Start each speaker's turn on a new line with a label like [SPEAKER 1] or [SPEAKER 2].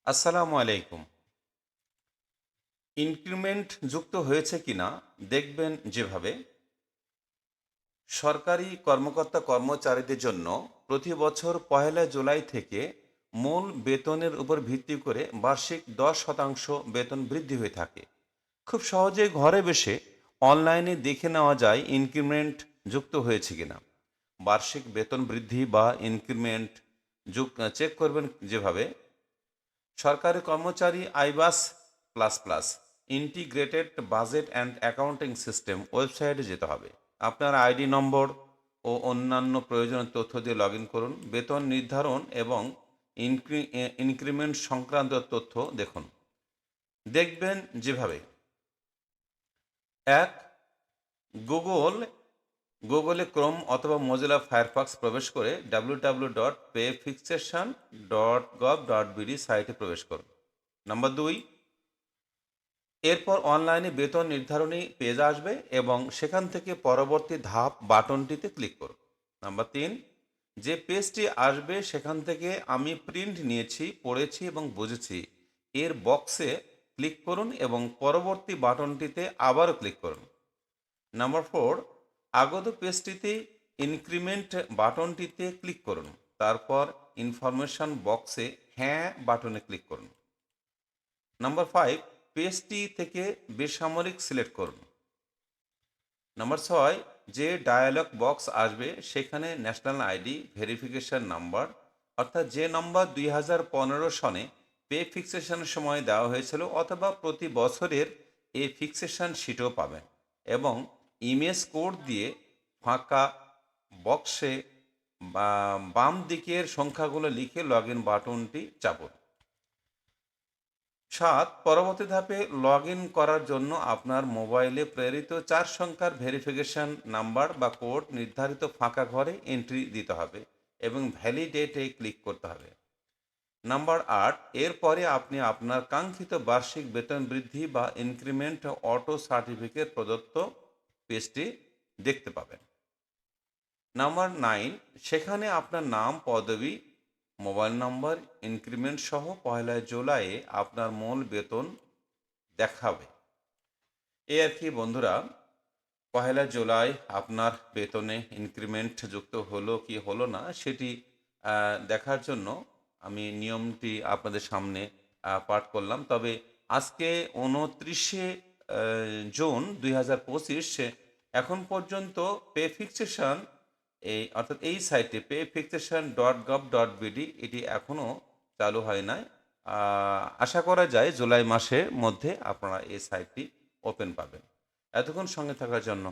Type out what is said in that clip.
[SPEAKER 1] আসসালামু আলাইকুম। ইনক্রিমেন্ট যুক্ত হয়েছে কিনা দেখবেন যেভাবে সরকারি কর্মকর্তা কর্মচারীদের জন্য প্রতি বছর পহেলা জুলাই থেকে মূল বেতনের উপর ভিত্তি করে বার্ষিক 10% বেতন বৃদ্ধি হয়ে থাকে। খুব সহজে ঘরে বসে অনলাইনে দেখে নেওয়া যায় ইনক্রিমেন্ট যুক্ত হয়েছে কিনা। বার্ষিক বেতন বৃদ্ধি বা ইনক্রিমেন্ট চেক করবেন যেভাবে সরকারি কর্মচারী আইবাস plus plus integrated budget and accounting system ওয়েবসাইটে যেতে হবে। আপনার আইডি নম্বর ও অন্যান্য প্রয়োজনীয় তথ্য দিয়ে লগ ইন করুন। বেতন নির্ধারণ এবং ইনক্রিমেন্ট সংক্রান্ত তথ্য দেখুন। দেখবেন যেভাবে এক, গুগল গুগলে ক্রোম অথবা মজিলা ফায়ারফক্স প্রবেশ করে www.payfixation.gov.bd সাইটে প্রবেশ করুন। নাম্বার দুই, এরপর অনলাইনে বেতন নির্ধারণী পেজ আসবে এবং সেখান থেকে পরবর্তী ধাপ বাটনটিতে ক্লিক করুন। নাম্বার তিন, যে পেজটি আসবে সেখান থেকে আমি প্রিন্ট নিয়েছি, পড়েছি এবং বুঝেছি এর বক্সে ক্লিক করুন এবং পরবর্তী বাটনটিতে আবারও ক্লিক করুন। নাম্বার ফোর, আগত পেজটিতে ইনক্রিমেন্ট বাটনটিতে ক্লিক করুন। তারপর ইনফরমেশন বক্সে হ্যাঁ বাটনে ক্লিক করুন। নাম্বার ফাইভ, পেজটি থেকে বেসামরিক সিলেক্ট করুন। নাম্বার ছয়, যে ডায়ালগ বক্স আসবে সেখানে ন্যাশনাল আইডি ভেরিফিকেশন নাম্বার, অর্থাৎ যে নম্বর 2015 সনে পে ফিক্সেশনের সময় দেওয়া হয়েছিল অথবা প্রতি বছরের এই ফিক্সেশন শিটও পাবেন, এবং ইমেজ কোড দিয়ে ফাঁকা বক্সে বাম দিকের সংখ্যাগুলো লিখে লগ ইন বাটনটি চাপুন। সাত, পরবর্তী ধাপে লগ ইন করার জন্য আপনার মোবাইলে প্রেরিত 4 সংখ্যার ভেরিফিকেশন নাম্বার বা কোড নির্ধারিত ফাঁকা ঘরে এন্ট্রি দিতে হবে এবং ভ্যালিডেটে ক্লিক করতে হবে। নাম্বার আট, এরপরে আপনি আপনার কাঙ্ক্ষিত বার্ষিক বেতন বৃদ্ধি বা ইনক্রিমেন্ট অটো সার্টিফিকেট প্রদত্ত পেজটি দেখতে পাবেন। নাম্বার নাইন, সেখানে আপনার নাম, পদবি, মোবাইল নম্বর, ইনক্রিমেন্ট সহ পহেলা জুলাইয়ে আপনার মূল বেতন দেখাবে। এই আর কি বন্ধুরা, পহেলা জুলাই আপনার বেতনে ইনক্রিমেন্ট যুক্ত হলো কি হলো না সেটি দেখার জন্য আমি নিয়মটি আপনাদের সামনে পাঠ করলাম। তবে আজকে 29শে জুন 2025, এখন পর্যন্ত পে ফিক্সেশন অর্থাৎ এই সাইটে payfixation.gov.bd এটি এখনও চালু হয় নাই। আশা করা যায় জুলাই মাসের মধ্যে আপনারা এই সাইটটি ওপেন পাবেন। এতক্ষণ সঙ্গে থাকার জন্য